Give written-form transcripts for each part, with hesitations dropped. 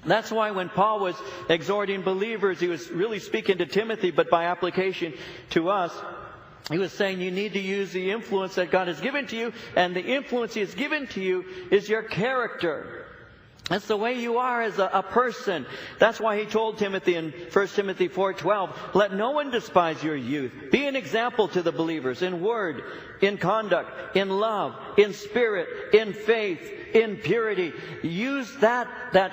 That's why when Paul was exhorting believers, he was really speaking to Timothy, but by application to us, he was saying you need to use the influence that God has given to you, and the influence He has given to you is your character. That's the way you are as a person. That's why he told Timothy in 1 Timothy 4:12, let no one despise your youth. Be an example to the believers in word, in conduct, in love, in spirit, in faith, in purity. Use that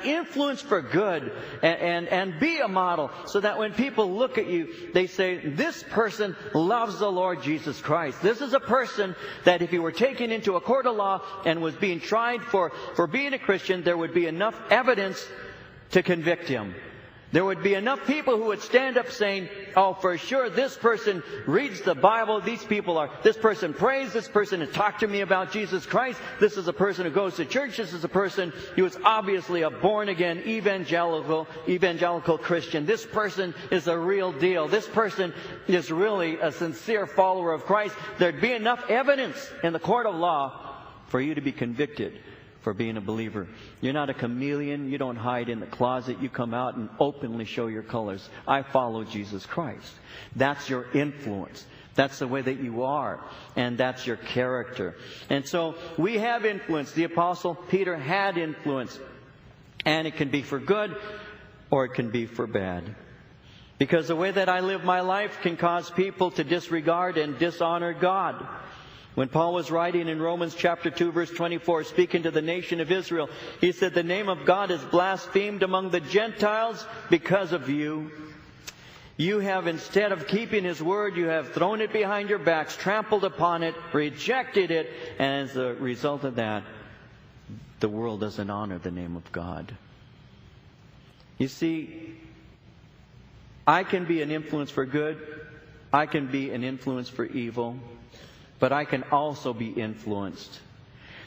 influence for good and be a model so that when people look at you, they say, this person loves the Lord Jesus Christ. This is a person that if he were taken into a court of law and was being tried for being a Christian, there would be enough evidence to convict him. There would be enough people who would stand up saying, oh, for sure, this person reads the Bible, this person prays, this person has talked to me about Jesus Christ, this is a person who goes to church, this is a person who is obviously a born-again evangelical Christian. This person is a real deal. This person is really a sincere follower of Christ. There'd be enough evidence in the court of law for you to be convicted for being a believer. You're not a chameleon. You don't hide in the closet. You come out and openly show your colors. I follow Jesus Christ. That's your influence. That's the way that you are. And that's your character. And so we have influence. The Apostle Peter had influence. And it can be for good or it can be for bad. Because the way that I live my life can cause people to disregard and dishonor God. When Paul was writing in Romans chapter 2, verse 24, speaking to the nation of Israel, he said, the name of God is blasphemed among the Gentiles because of you. You have, instead of keeping His word, you have thrown it behind your backs, trampled upon it, rejected it, and as a result of that, the world doesn't honor the name of God. You see, I can be an influence for good. I can be an influence for evil. But I can also be influenced.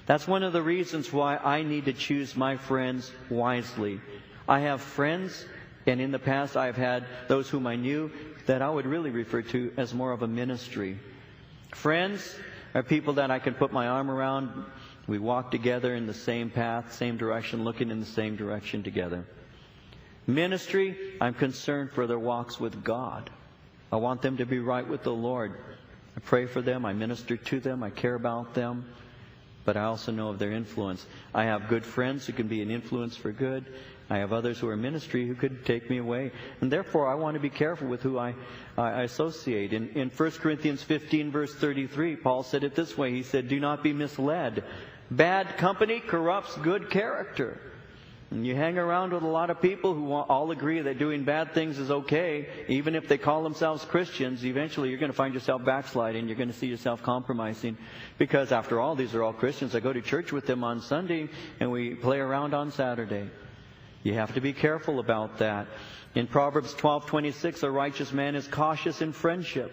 That's one of the reasons why I need to choose my friends wisely. I have friends, and in the past I've had those whom I knew that I would really refer to as more of a ministry. Friends are people that I can put my arm around. We walk together in the same path, same direction, looking in the same direction together. Ministry, I'm concerned for their walks with God. I want them to be right with the Lord. I pray for them, I minister to them, I care about them, but I also know of their influence. I have good friends who can be an influence for good. I have others who are ministry who could take me away. And therefore, I want to be careful with who I associate. In 1 Corinthians 15, verse 33, Paul said it this way. He said, do not be misled. Bad company corrupts good character. And you hang around with a lot of people who all agree that doing bad things is okay. Even if they call themselves Christians, eventually you're going to find yourself backsliding. You're going to see yourself compromising. Because after all, these are all Christians. I go to church with them on Sunday and we play around on Saturday. You have to be careful about that. In Proverbs 12:26, a righteous man is cautious in friendship,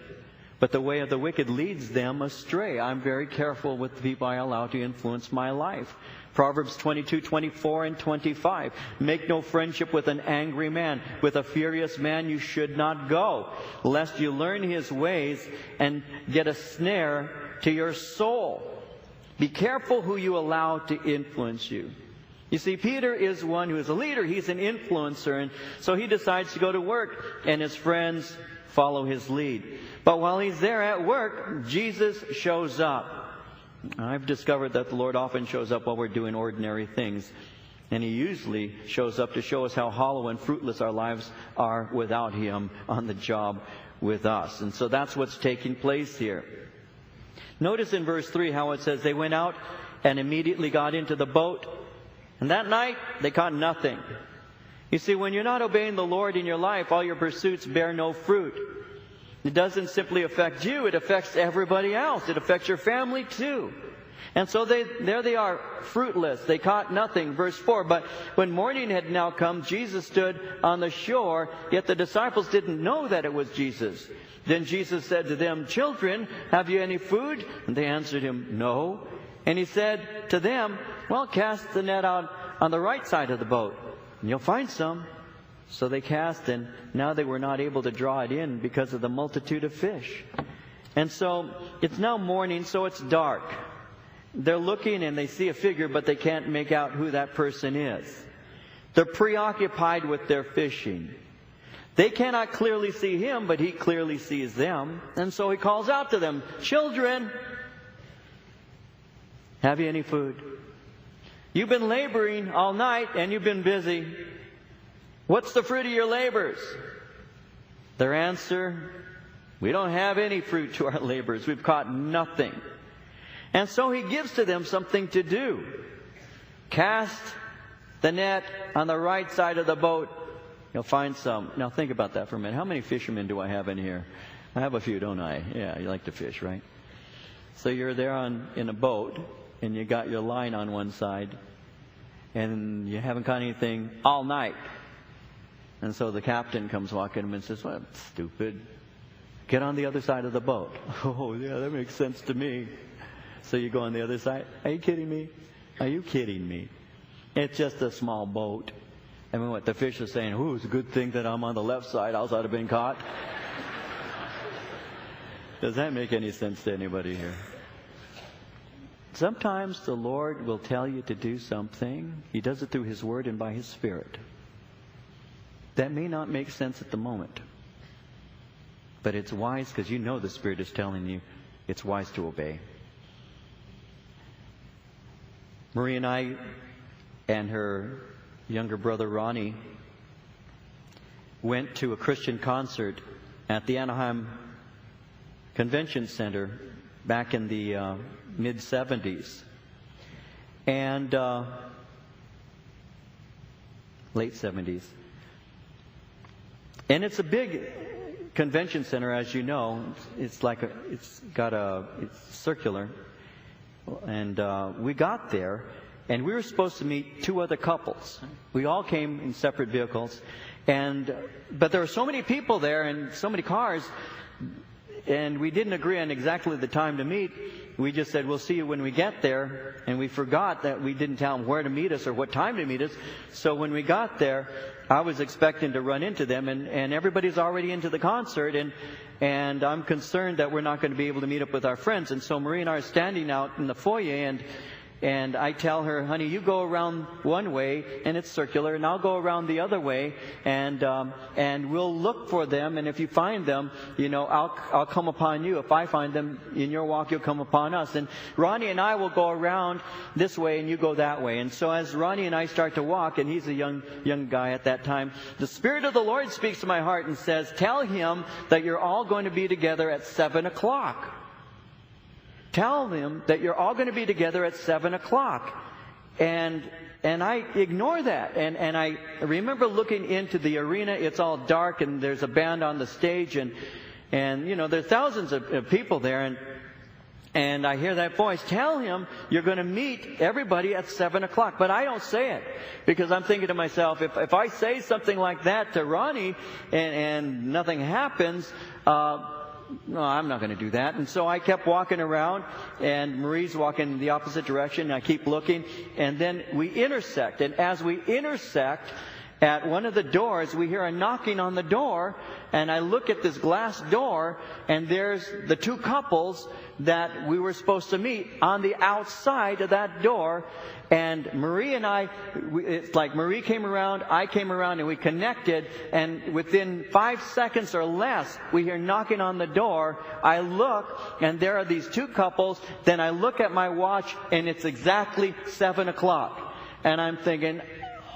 but the way of the wicked leads them astray. I'm very careful with the people I allow to influence my life. Proverbs 22:24 and 25. Make no friendship with an angry man. With a furious man you should not go, lest you learn his ways and get a snare to your soul. Be careful who you allow to influence you. You see, Peter is one who is a leader. He's an influencer. And so he decides to go to work, and his friends follow his lead. But while he's there at work, Jesus shows up. I've discovered that the Lord often shows up while we're doing ordinary things. And He usually shows up to show us how hollow and fruitless our lives are without Him on the job with us. And so that's what's taking place here. Notice in verse 3 how it says, they went out and immediately got into the boat. And that night, they caught nothing. You see, when you're not obeying the Lord in your life, all your pursuits bear no fruit. It doesn't simply affect you, it affects everybody else. It affects your family too. And so there they are, fruitless. They caught nothing. Verse 4, but when morning had now come, Jesus stood on the shore, yet the disciples didn't know that it was Jesus. Then Jesus said to them, children, have you any food? And they answered Him, no. And He said to them, well, cast the net out on the right side of the boat, and you'll find some. So they cast, and now they were not able to draw it in because of the multitude of fish. And so it's now morning, so it's dark. They're looking and they see a figure, but they can't make out who that person is. They're preoccupied with their fishing. They cannot clearly see him, but he clearly sees them. And so he calls out to them, "Children, have you any food? You've been laboring all night and you've been busy. What's the fruit of your labors?" Their answer, "We don't have any fruit to our labors. We've caught nothing." And so he gives to them something to do. Cast the net on the right side of the boat. You'll find some. Now think about that for a minute. How many fishermen do I have in here? I have a few, don't I? Yeah, you like to fish, right? So you're there in a boat, and you got your line on one side, and you haven't caught anything all night. And so the captain comes walking in and says, "Well, stupid. Get on the other side of the boat." "Oh, yeah, that makes sense to me." So you go on the other side. "Are you kidding me? Are you kidding me? It's just a small boat." I mean, what the fish are saying, "Ooh, it's a good thing that I'm on the left side, else I'd have been caught." Does that make any sense to anybody here? Sometimes the Lord will tell you to do something. He does it through His Word and by His Spirit. That may not make sense at the moment. But it's wise because you know the Spirit is telling you it's wise to obey. Marie and I and her younger brother Ronnie went to a Christian concert at the Anaheim Convention Center back in the mid-70s. And late 70s. And it's a big convention center, as you know. It's circular. And we got there, and we were supposed to meet two other couples. We all came in separate vehicles, but there were so many people there and so many cars, and we didn't agree on exactly the time to meet. We just said, "We'll see you when we get there," and we forgot that we didn't tell them where to meet us or what time to meet us. So when we got there, I was expecting to run into them, and everybody's already into the concert, and I'm concerned that we're not going to be able to meet up with our friends. And so Marie and I are standing out in the foyer, and I tell her, "Honey, you go around one way, and it's circular, and I'll go around the other way, and we'll look for them. And if you find them, I'll come upon you. If I find them in your walk, you'll come upon us. And Ronnie and I will go around this way, and you go that way." And so as Ronnie and I start to walk, and he's a young guy at that time, the Spirit of the Lord speaks to my heart and says, "Tell him that you're all going to be together at 7 o'clock. Tell them that you're all going to be together at 7 o'clock. And I ignore that. And I remember looking into the arena. It's all dark, and there's a band on the stage, and there's thousands of people there. And I hear that voice, "Tell him you're going to meet everybody at 7 o'clock. But I don't say it because I'm thinking to myself, if I say something like that to Ronnie and nothing happens, no, I'm not going to do that. And so I kept walking around, and Marie's walking in the opposite direction, and I keep looking, and then we intersect. And as we intersect at one of the doors, we hear a knocking on the door, and I look at this glass door, and there's the two couples that we were supposed to meet on the outside of that door. And Marie and I, it's like Marie came around, I came around, and we connected. And within 5 seconds or less, we hear knocking on the door. I look, and there are these two couples. Then I look at my watch, and it's exactly 7 o'clock. And I'm thinking,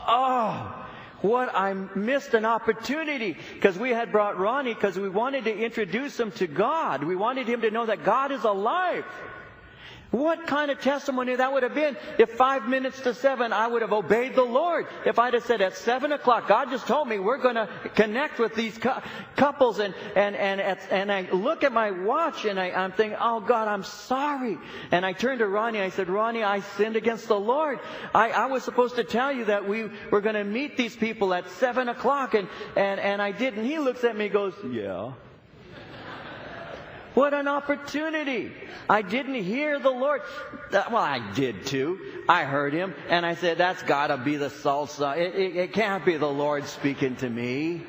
oh, what I missed an opportunity, because we had brought Ronnie because we wanted to introduce him to God. We wanted him to know that God is alive. What kind of testimony that would have been if 5 minutes to 7 I would have obeyed the Lord. If I'd have said at 7 o'clock, God just told me we're going to connect with these couples, and I look at my watch, and I'm thinking, oh God, I'm sorry. And I turned to Ronnie, I said, "Ronnie, I sinned against the Lord. I was supposed to tell you that we were going to meet these people at 7 o'clock, and I didn't." He looks at me and goes, "Yeah." What an opportunity. I didn't hear the Lord. Well, I did too. I heard him, and I said, that's got to be the salsa. It can't be the Lord speaking to me.